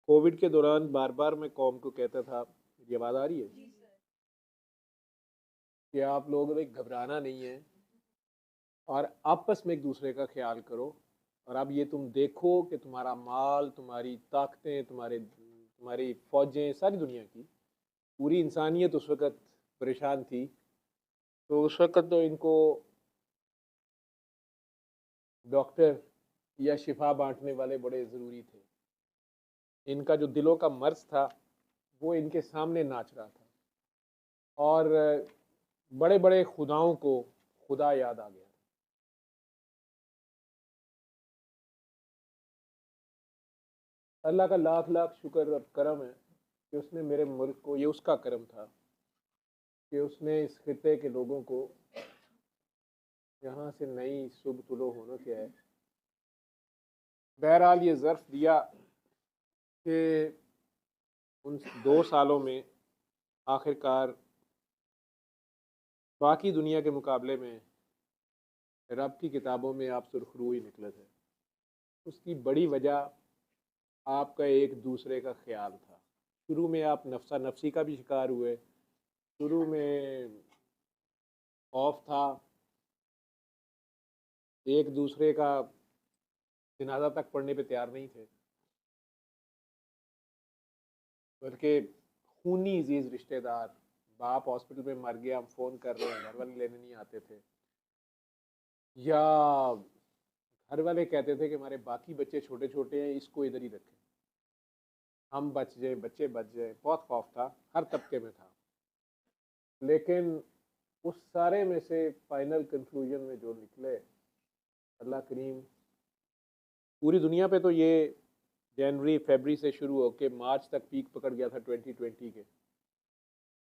Covid के दौरान बार बार मैं कौम को कहता था, ये आवाज़ आ रही है, कि आप लोगों ने घबराना नहीं है और आपस में एक दूसरे का ख्याल करो। और अब ये तुम देखो कि तुम्हारा माल, तुम्हारी ताकतें, तुम्हारी फौजें, सारी दुनिया की पूरी इंसानियत उस वक़्त परेशान थी। तो उस वक़्त तो इनको डॉक्टर या शिफा बाँटने वाले बड़े ज़रूरी थे। इनका जो दिलों का मर्ज़ था, वो इनके सामने नाच रहा था। और बड़े-बड़े खुदाओं को खुदा याद आ गया। अल्लाह का लाख लाख शुक्र और करम है कि उसने मेरे मुल्क को, ये उसका करम था कि उसने इस खित्ते के लोगों को यहाँ से नई सुबह तुलो होने के है। बहरहाल ये ज़र्फ दिया कि उन 2 सालों में आखिरकार बाकी दुनिया के मुकाबले में रब की किताबों में आप सुरखरू ही निकले थे। उसकी बड़ी वजह आपका एक दूसरे का ख्याल था। शुरू में आप नफसा नफसी का भी शिकार हुए। शुरू में खौफ था, एक दूसरे का जनाजा तक पढ़ने पे तैयार नहीं थे, बल्कि खूनी अजीज रिश्तेदार, बाप हॉस्पिटल में मर गया, हम फ़ोन कर रहे हैं, घर वाले लेने नहीं आते थे। या घर वाले कहते थे कि हमारे बाकी बच्चे छोटे छोटे हैं, इसको इधर ही रखें, हम बच जाए, बच्चे बच जाए। बहुत खौफ था, हर तबके में था। लेकिन उस सारे में से फाइनल कंक्लूजन में जो निकले, अल्लाह करीम, पूरी दुनिया पे तो ये जनवरी फरवरी से शुरू होकर मार्च तक पीक पकड़ गया था 2020 के।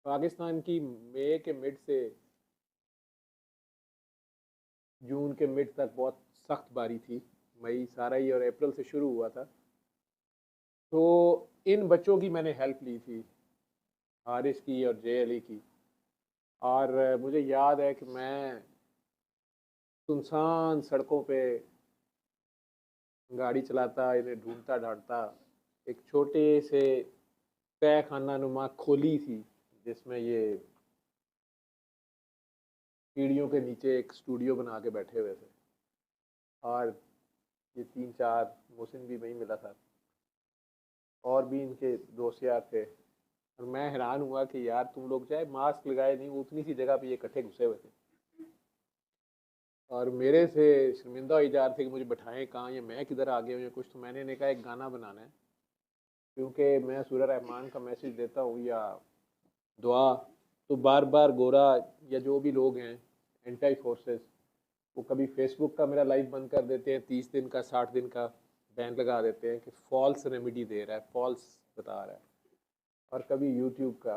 पाकिस्तान की मई के मिड से जून के मिड तक बहुत सख्त बारी थी। मई सारा ही और अप्रैल से शुरू हुआ था। तो इन बच्चों की मैंने हेल्प ली थी, हारिस की और जे अली की। और मुझे याद है कि मैं सुनसान सड़कों पे गाड़ी चलाता, इन्हें ढूंढता ढांढता, एक छोटे से तय खाना नुमा खोली थी जिसमें ये सीढ़ियों के नीचे एक स्टूडियो बना के बैठे हुए थे। और ये 3-4 मोहसिन भी वहीं मिला था, और भी इनके दोस्त यार थे। और मैं हैरान हुआ कि यार तुम लोग चाहे मास्क लगाए नहीं, वो उतनी सी जगह पे ये इकट्ठे घुसे हुए थे। और मेरे से शर्मिंदा हो जा रहे थे कि मुझे बैठाएं कहाँ, या मैं किधर आ गया हूँ या कुछ। तो मैंने इन्हें कहा एक गाना बनाना है, क्योंकि मैं सूरह रहमान का मैसेज देता हूँ या दुआ, तो बार बार गोरा या जो भी लोग हैं एंटी फोर्सेस, वो कभी फेसबुक का मेरा लाइव बंद कर देते हैं, 30 दिन का 60 दिन का बैन लगा देते हैं कि फॉल्स रेमेडी दे रहा है, फॉल्स बता रहा है। और कभी यूट्यूब का।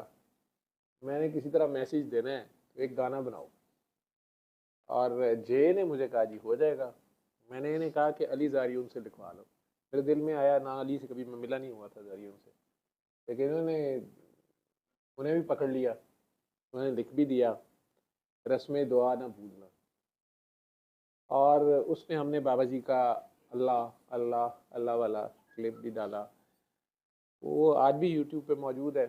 मैंने किसी तरह मैसेज देना है तो एक गाना बनाओ। और जे ने मुझे कहा जी हो जाएगा। मैंने इन्हें कहा कि अली ज़ारियून से लिखवा लो। मेरे दिल में आया ना, अली से कभी मैं मिला नहीं हुआ था ज़ारियून से, लेकिन उन्होंने उन्हें भी पकड़ लिया, उन्होंने लिख भी दिया, रस्म दुआ ना भूलना। और उसमें हमने बाबा जी का अल्लाह अल्लाह अल्लाह वाला क्लिप भी डाला। वो आज भी यूट्यूब पे मौजूद है।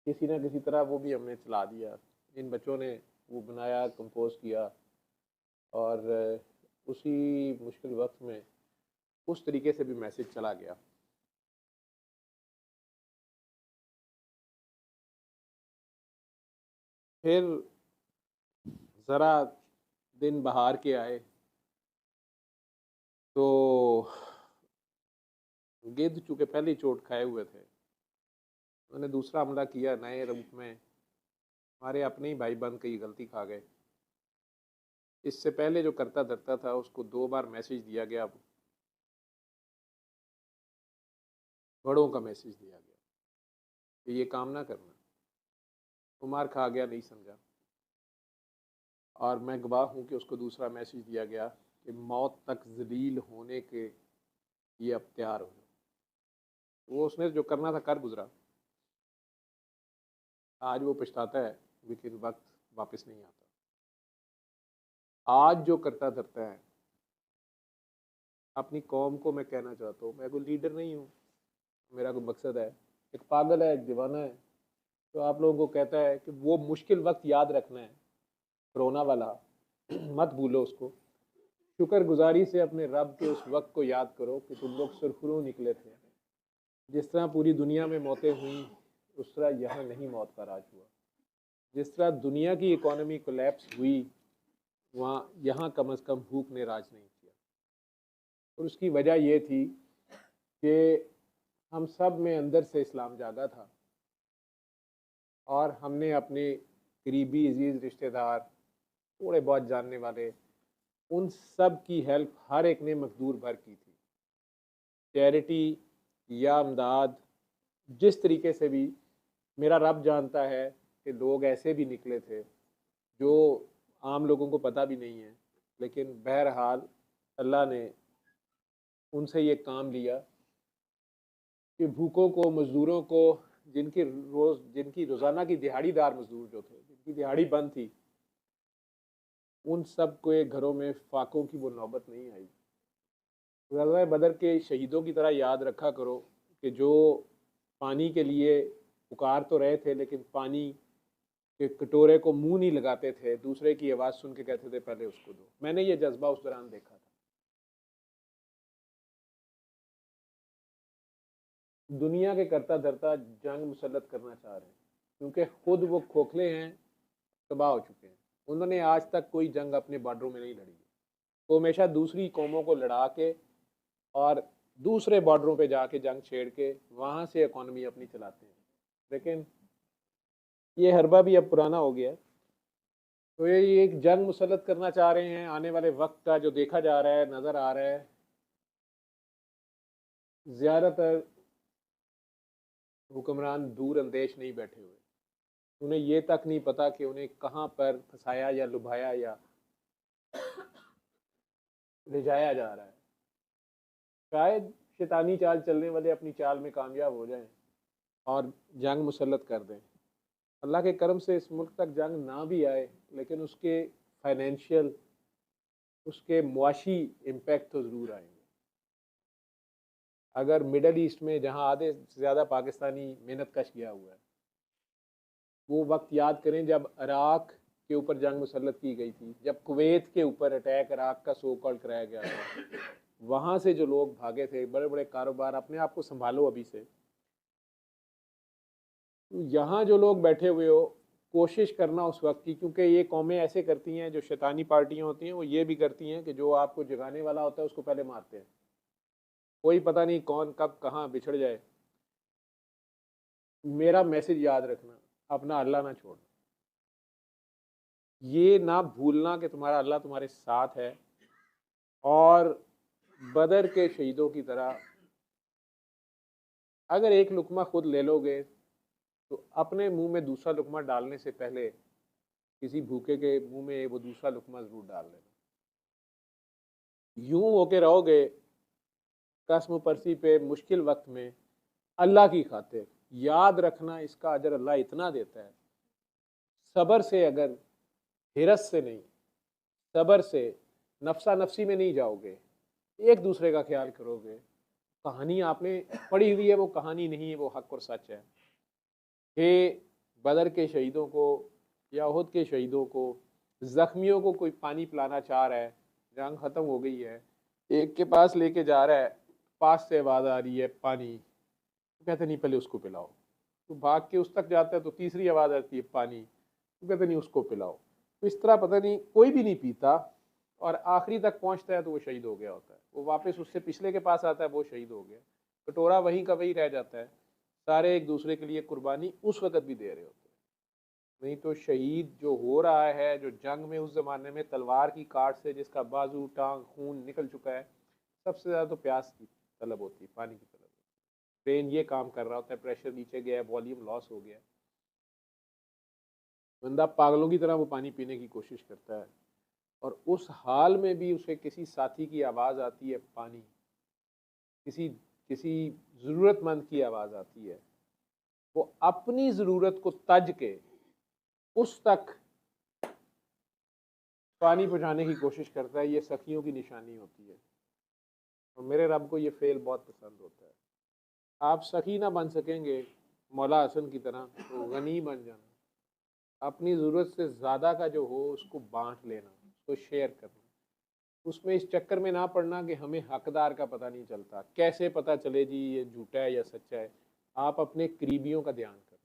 किसी न किसी तरह वो भी हमने चला दिया। इन बच्चों ने वो बनाया, कंपोज किया। और उसी मुश्किल वक्त में उस तरीके से भी मैसेज चला गया। फिर ज़रा दिन बाहर के आए तो गिद्ध चूँकि पहले ही चोट खाए हुए थे, उन्होंने दूसरा हमला किया नए रूप में। हमारे अपने ही भाई बंद की गलती खा गए। इससे पहले जो करता धरता था उसको 2 बार मैसेज दिया गया, बड़ों का मैसेज दिया गया कि ये काम ना करना। उमार खा गया, नहीं समझा। और मैं गवाह हूँ कि उसको दूसरा मैसेज दिया गया कि मौत तक जलील होने के ये अब तैयार हो जाओ। वो उसने जो करना था कर गुजरा। आज वो पछताता है, लेकिन वक्त वापस नहीं आता। आज जो करता धरता है अपनी कौम को मैं कहना चाहता हूँ, मैं कोई लीडर नहीं हूँ, मेरा कोई मकसद है। एक पागल है, एक दीवाना है, तो आप लोगों को कहता है कि वो मुश्किल वक्त याद रखना है, कोरोना वाला मत भूलो उसको। शुक्रगुजारी से अपने रब के उस वक्त को याद करो कि तुम लोग सुरखरू निकले थे। जिस तरह पूरी दुनिया में मौतें हुई, उस तरह यहाँ नहीं मौत का राज हुआ। जिस तरह दुनिया की इकोनॉमी कोलैप्स हुई, वहाँ यहाँ कम अज़ कम भूख ने राज नहीं किया। और उसकी वजह ये थी कि हम सब में अंदर से इस्लाम जागा था, और हमने अपने करीबी अजीज़ रिश्तेदार, थोड़े बहुत जानने वाले, उन सब की हेल्प हर एक ने मकदूर भर की थी। चैरिटी या अमदाद, जिस तरीके से भी, मेरा रब जानता है कि लोग ऐसे भी निकले थे जो आम लोगों को पता भी नहीं है, लेकिन बहरहाल अल्लाह ने उनसे ये काम लिया कि भूखों को, मज़दूरों को, जिनकी रोज़ाना की दिहाड़ीदार मज़दूर जो थे, जिनकी दिहाड़ी बंद थी, उन सब के घरों में फाकों की वो नौबत नहीं आई। ग़ज़वा बदर के शहीदों की तरह याद रखा करो कि जो पानी के लिए पुकार तो रहे थे, लेकिन पानी के कटोरे को मुंह नहीं लगाते थे, दूसरे की आवाज़ सुन के कहते थे पहले उसको दो। मैंने ये जज्बा उस दौरान देखा था। दुनिया के करता धरता जंग मुसल्लत करना चाह रहे हैं, क्योंकि खुद वो खोखले हैं, तबाह हो चुके हैं। उन्होंने आज तक कोई जंग अपने बॉर्डरों में नहीं लड़ी। वो हमेशा दूसरी कौमों को लड़ा के और दूसरे बॉर्डरों पे जाके जंग छेड़ के वहाँ से इकॉनमी अपनी चलाते हैं। लेकिन ये हरबा भी अब पुराना हो गया है। तो ये एक जंग मुसल्लत करना चाह रहे हैं। आने वाले वक्त का जो देखा जा रहा है, नज़र आ रहा है, ज़्यादातर हुक्मरान दूर अंदेश नहीं बैठे हुए। उन्हें ये तक नहीं पता कि उन्हें कहाँ पर फंसाया या लुभाया या ले जाया जा रहा है। शायद शैतानी चाल चलने वाले अपनी चाल में कामयाब हो जाएं और जंग मुसल्लत कर दें। अल्लाह के करम से इस मुल्क तक जंग ना भी आए, लेकिन उसके फाइनेंशियल, उसके मुआशी इम्पेक्ट तो ज़रूर आएंगे। अगर मिडल ईस्ट में, जहाँ आधे से ज़्यादा पाकिस्तानी मेहनत कश गया हुआ है, वो वक्त याद करें जब इराक के ऊपर जंग मुसल्लत की गई थी, जब कुवैत के ऊपर अटैक इराक का सो कॉल्ड कराया गया था, वहाँ से जो लोग भागे थे, बड़े बड़े कारोबार, अपने आप को संभालो अभी से। तो यहाँ जो लोग बैठे हुए हो, कोशिश करना उस वक्त की, क्योंकि ये कौमें ऐसे करती हैं, जो शैतानी पार्टियाँ होती हैं, वो ये भी करती हैं कि जो आपको जगाने वाला होता है उसको पहले मारते हैं। कोई पता नहीं कौन कब कहाँ बिछड़ जाए। मेरा मैसेज याद रखना, अपना अल्लाह ना छोड़ना, ये ना भूलना कि तुम्हारा अल्लाह तुम्हारे साथ है। और बदर के शहीदों की तरह अगर एक लुकमा खुद ले लोगे, तो अपने मुंह में दूसरा लुकमा डालने से पहले किसी भूखे के मुंह में वो दूसरा लुकमा ज़रूर डाल लेना। यूं होके रहोगे कसम परसी पे मुश्किल वक्त में, अल्लाह की खातिर याद रखना, इसका अजर अल्लाह इतना देता है। सब्र से, अगर हिरस से नहीं, सब्र से, नफसा नफसी में नहीं जाओगे, एक दूसरे का ख्याल करोगे। कहानी आपने पढ़ी हुई है, वो कहानी नहीं है, वो हक और सच है कि बदर के शहीदों को या उहद के शहीदों को, ज़ख्मियों को कोई पानी पिलाना चाह रहा है, जंग ख़त्म हो गई है, एक के पास लेके जा रहा है, पास से आवाज़ आ रही है पानी, तो कहते नहीं पहले उसको पिलाओ। तो भाग के उस तक जाता है तो तीसरी आवाज़ आती है पानी, तो कहते नहीं उसको पिलाओ। तो इस तरह पता नहीं कोई भी नहीं पीता, और आखिरी तक पहुंचता है तो वो शहीद हो गया होता है। वो वापस उससे पिछले के पास आता है, वो शहीद हो गया, कटोरा वहीं का वहीं रह जाता है। सारे एक दूसरे के लिए कुर्बानी उस वक़्त भी दे रहे होते हैं। नहीं तो शहीद जो हो रहा है, जो जंग में उस ज़माने में तलवार की काट से जिसका बाजू टांग खून निकल चुका है, सबसे ज़्यादा तो प्यास की तलब होती है, पानी की तलब। ब्रेन ये काम कर रहा होता है, प्रेशर नीचे गया है, वॉल्यूम लॉस हो गया है, बंदा पागलों की तरह वो पानी पीने की कोशिश करता है, और उस हाल में भी उसे किसी साथी की आवाज़ आती है पानी, किसी किसी ज़रूरतमंद की आवाज़ आती है, वो अपनी ज़रूरत को तज के उस तक पानी पहुँचाने की कोशिश करता है। ये सखियों की निशानी होती है। और मेरे रब को ये फ़ेल बहुत पसंद होता है। आप सखी ना बन सकेंगे मौला हसन की तरह, तो गनी बन जाना। अपनी ज़रूरत से ज़्यादा का जो हो उसको बाँट लेना, उसको शेयर करना। उसमें इस चक्कर में ना पड़ना कि हमें हकदार का पता नहीं चलता। कैसे पता चले जी ये झूठा है या सच्चा है? आप अपने करीबियों का ध्यान करें।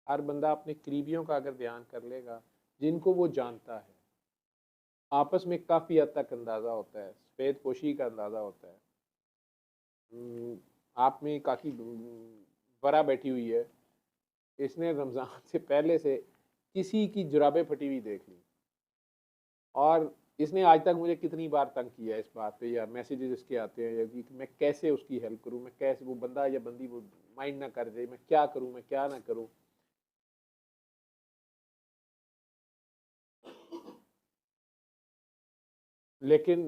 हर बंदा अपने करीबियों का अगर ध्यान कर लेगा, जिनको वो जानता है, आपस में काफ़ी हद तक अंदाज़ा होता है, सफ़ेद पोशी का अंदाज़ा होता है। आप में काफ़ी बरा बैठी हुई है, इसने रमज़ान से पहले से किसी की जुराबें फटी हुई देख ली, और इसने आज तक मुझे कितनी बार तंग किया है इस बात पे, या मैसेजेस इसके आते हैं या कि मैं कैसे उसकी हेल्प करूं, मैं कैसे, वो बंदा या बंदी वो माइंड ना कर जाए, मैं क्या करूं, मैं क्या ना करूं। लेकिन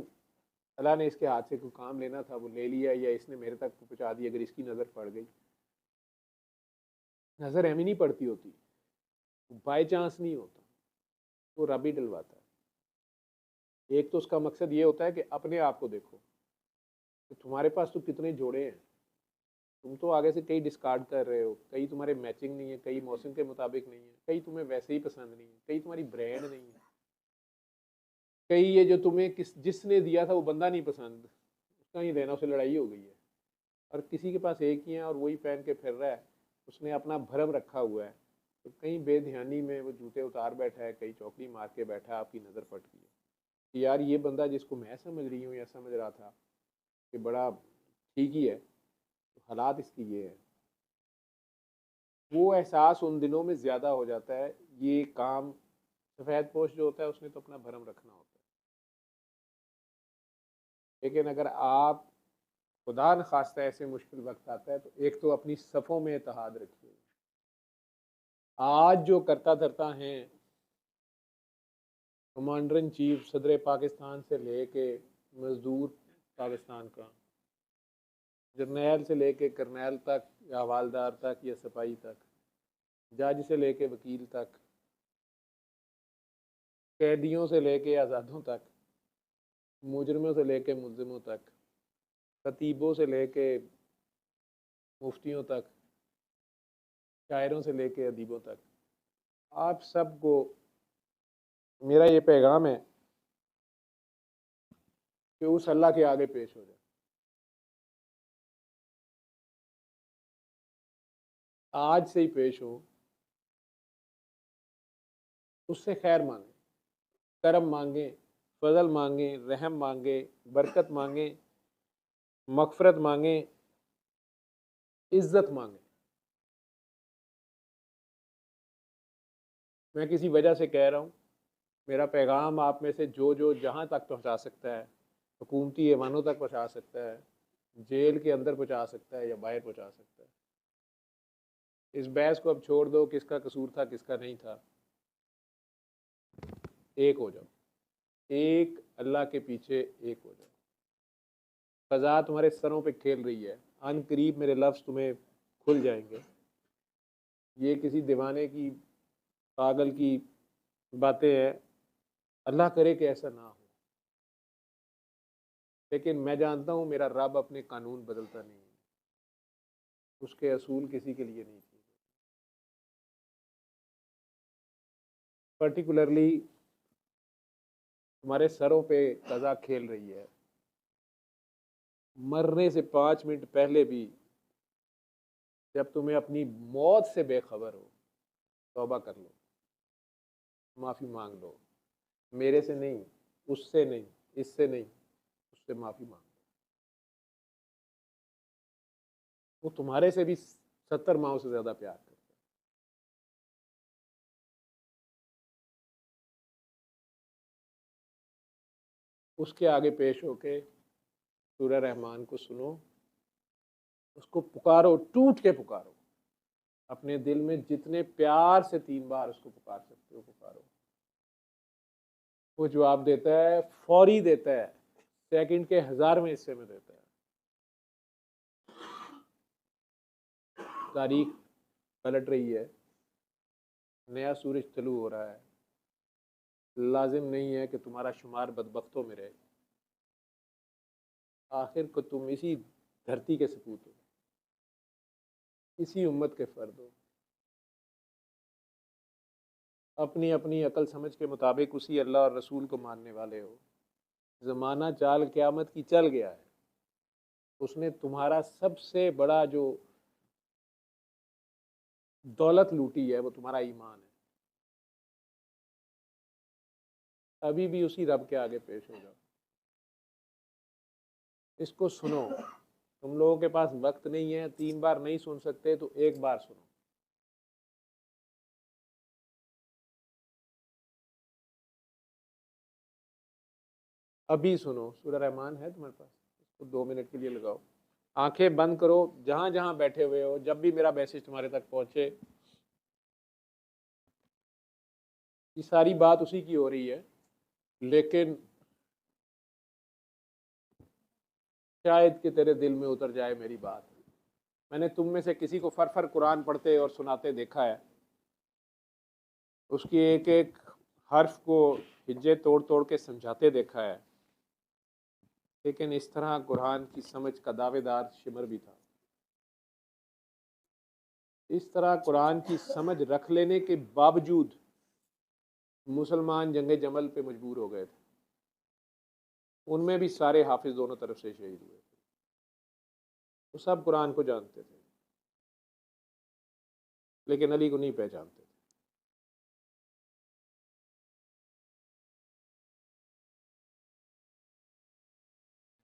अल्लाह ने इसके हाथ से कोई काम लेना था, वो ले लिया, या इसने मेरे तक पहुंचा दी। अगर इसकी नज़र पड़ गई, नज़र एमी नहीं पड़ती होती, बाई चांस नहीं होता, वो रब ही डलवाता है। एक तो उसका मकसद ये होता है कि अपने आप को देखो कि तुम्हारे पास तो कितने जोड़े हैं, तुम तो आगे से कई डिस्कार्ड कर रहे हो, कई तुम्हारे मैचिंग नहीं है, कई मौसम के मुताबिक नहीं है, कई तुम्हें वैसे ही पसंद नहीं है, कई तुम्हारी ब्रांड नहीं है, कई ये जो तुम्हें जिसने दिया था वो बंदा नहीं पसंद, उसका ही देना, उससे लड़ाई हो गई है, और किसी के पास एक ही है और वही पहन के फिर रहा है, उसने अपना भरम रखा हुआ है, तो कहीं बेध्यानी में वो जूते उतार बैठा है, कहीं चौकड़ी मार के बैठा है, आपकी नज़र पट गई है कि यार ये बंदा जिसको मैं समझ रही हूँ या समझ रहा था कि बड़ा ठीक ही है, तो हालात इसकी ये है। वो एहसास उन दिनों में ज़्यादा हो जाता है। ये काम सफ़ेद पोश जो होता है उसने तो अपना भरम रखना होता है, लेकिन अगर आप खुदा न खास्ता ऐसे मुश्किल वक्त आता है तो एक तो अपनी सफ़ों में इत्तेहाद रखिए। आज जो करता धरता हैं, कमांडर इन चीफ सदर पाकिस्तान से लेके मज़दूर पाकिस्तान का, जर्नैल से लेके करनैल तक, या हवालदार तक, या सिपाही तक, जज से लेके वकील तक, कैदियों से लेके आज़ादों तक, मुजरमों से लेके मुलजिमों तक, खतीबों से लेके मुफ्तियों तक, शायरों से लेके अदीबों तक, आप सबको मेरा ये पैगाम है कि उस अल्लाह के आगे पेश हो जाए। आज से ही पेश हो, उससे खैर मांगे, करम मांगे, फजल मांगे, रहम मांगे, बरकत मांगे, मगफरत मांगे, इज्जत मांगे। मैं किसी वजह से कह रहा हूँ, मेरा पैगाम आप में से जो जो जहाँ तक पहुँचा सकता है, हुकूमती ऐवानों तक पहुँचा सकता है, जेल के अंदर पहुँचा सकता है या बाहर पहुँचा सकता है, इस बहस को अब छोड़ दो किसका कसूर था किसका नहीं था। एक हो जाओ, एक अल्लाह के पीछे एक हो जाओ। फ़ज़ा तुम्हारे सरों पे खेल रही है, अन करीब मेरे लफ्ज़ तुम्हें खुल जाएंगे। ये किसी दीवाने की, पागल की बातें हैं, अल्लाह करे कि ऐसा ना हो, लेकिन मैं जानता हूँ मेरा रब अपने कानून बदलता नहीं है, उसके असूल किसी के लिए नहीं थे। पर्टिकुलरली तुम्हारे सरों पे कज़ा खेल रही है, मरने से 5 मिनट पहले भी, जब तुम्हें अपनी मौत से बेखबर हो, तौबा कर लो, माफ़ी मांग लो। मेरे से नहीं, उससे नहीं, इससे नहीं, उससे माफ़ी मांग लो। वो तुम्हारे से भी 70 माओं से ज़्यादा प्यार करता है। उसके आगे पेश होके सूरह रहमान को सुनो, उसको पुकारो, टूट के पुकारो, अपने दिल में जितने प्यार से 3 बार उसको पुकार सकते हो पुकारो। वो जवाब देता है, फौरी देता है, सेकंड के 1000वें हिस्से में देता है। तारीख पलट रही है, नया सूरज तलू हो रहा है। लाजिम नहीं है कि तुम्हारा शुमार बदबख्तों में रहे। आखिर को तुम इसी धरती के सपूत हो, इसी उम्मत के फ़र्द हो, अपनी अपनी अकल समझ के मुताबिक उसी अल्लाह और रसूल को मानने वाले हो। ज़माना चाल क़यामत की चल गया है। उसने तुम्हारा सबसे बड़ा जो दौलत लूटी है वो तुम्हारा ईमान है। अभी भी उसी रब के आगे पेश हो जाओ। इसको सुनो। तुम लोगों के पास वक्त नहीं है, 3 बार नहीं सुन सकते तो 1 बार सुनो। अभी सुनो। सूरह रहमान है तुम्हारे पास, इसको 2 मिनट के लिए लगाओ, आंखें बंद करो, जहां जहां बैठे हुए हो। जब भी मेरा मैसेज तुम्हारे तक पहुंचे, ये सारी बात उसी की हो रही है, लेकिन शायद कि तेरे दिल में उतर जाए मेरी बात। मैंने तुम में से किसी को फर कुरान पढ़ते और सुनाते देखा है, उसकी एक एक हर्फ को हिज्जे तोड़ तोड़ के समझाते देखा है, लेकिन इस तरह कुरान की समझ का दावेदार शिमर भी था। इस तरह कुरान की समझ रख लेने के बावजूद मुसलमान जंग जमल पे मजबूर हो गए थे। उनमें भी सारे हाफिज दोनों तरफ से शहीद हुए थे। वो सब कुरान को जानते थे, लेकिन अली को नहीं पहचानते थे।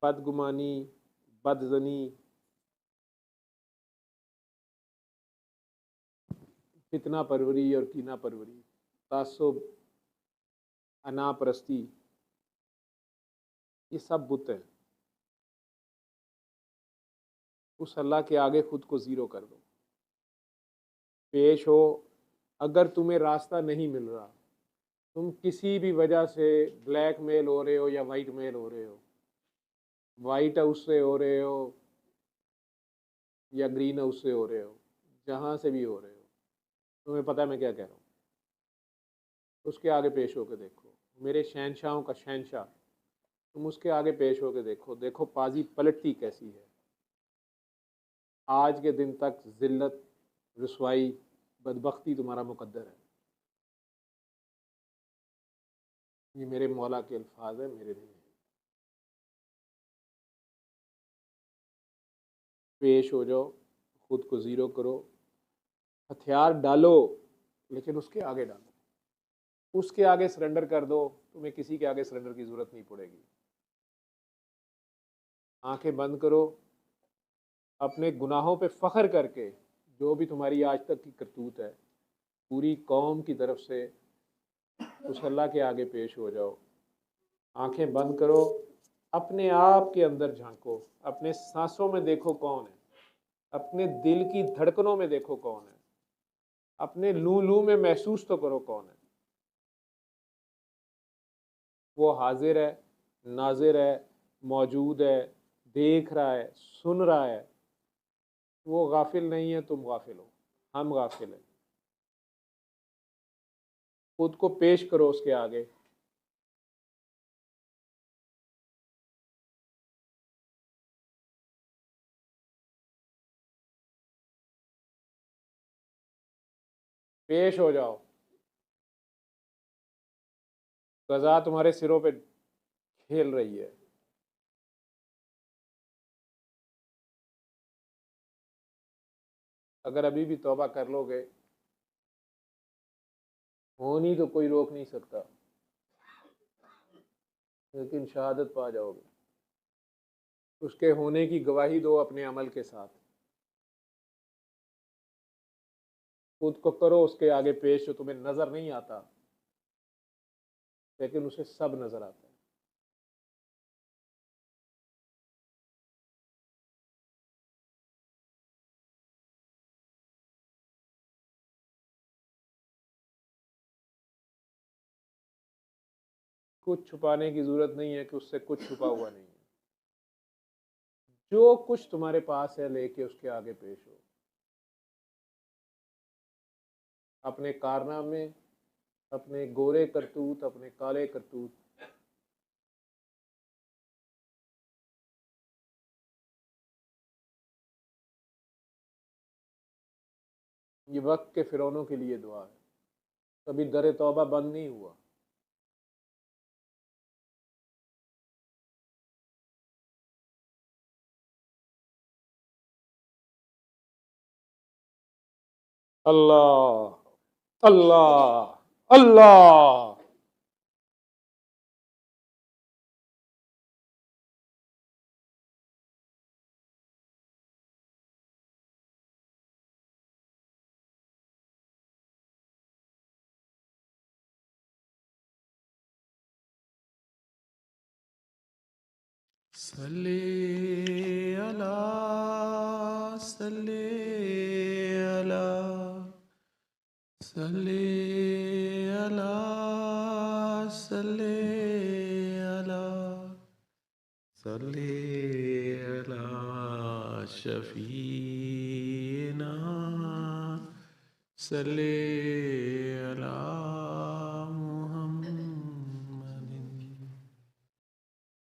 बदगुमानी, बदजनी, फितना परवरी और कीना परवरी, तासुब, अना परस्ती, ये सब बुत हैं। उस अल्लाह के आगे खुद को ज़ीरो कर दो, पेश हो। अगर तुम्हें रास्ता नहीं मिल रहा, तुम किसी भी वजह से ब्लैक मेल हो रहे हो या वाइट मेल हो रहे हो, वाइट हाउस से हो रहे हो या ग्रीन हाउस से हो रहे हो, जहाँ से भी हो रहे हो, तुम्हें पता है मैं क्या कह रहा हूँ। उसके आगे पेश होकर देखो, मेरे शहनशाहों का शहनशाह, तुम उसके आगे पेश होकर देखो। देखो पाजी पलटती कैसी है। आज के दिन तक जिल्लत, रुसवाई, बदबख्ती तुम्हारा मुकद्दर है। ये मेरे मौला के अल्फाज है, मेरे नहीं है। पेश हो जाओ, खुद को ज़ीरो करो, हथियार डालो, लेकिन उसके आगे डालो। उसके आगे सरेंडर कर दो, तुम्हें किसी के आगे सरेंडर की ज़रूरत नहीं पड़ेगी। आंखें बंद करो, अपने गुनाहों पे फ़ख्र करके, जो भी तुम्हारी आज तक की करतूत है, पूरी कौम की तरफ से उस अल्लाह के आगे पेश हो जाओ। आंखें बंद करो, अपने आप के अंदर झांको, अपने सांसों में देखो कौन है, अपने दिल की धड़कनों में देखो कौन है, अपने लू लू में महसूस तो करो कौन है। वो हाजिर है, नाजिर है, मौजूद है, देख रहा है, सुन रहा है। वो गाफिल नहीं है, तुम गाफिल हो, हम गाफिल हैं। खुद को पेश करो उसके आगे। पेश हो जाओ। कज़ा तुम्हारे सिरों पे खेल रही है। अगर अभी भी तौबा कर लोगे, होनी तो कोई रोक नहीं सकता, लेकिन शहादत पा जाओगे। उसके होने की गवाही दो अपने अमल के साथ। खुद को करो उसके आगे पेश, जो तुम्हें नजर नहीं आता, लेकिन उसे सब नजर आता है। कुछ छुपाने की जरूरत नहीं है कि उससे कुछ छुपा हुआ नहीं है। जो कुछ तुम्हारे पास है लेके उसके आगे पेश हो। अपने कारनामे, अपने गोरे करतूत, अपने काले करतूत, ये वक्त के फ़िरौनों के लिए दुआ है, कभी दर तौबा बंद नहीं हुआ। अल्लाह अल्लाह अल्लाह। सल्ले अला सल्ले अला सल्ले अला सल्ले अला सल्ले अला शफीना सल्ले अला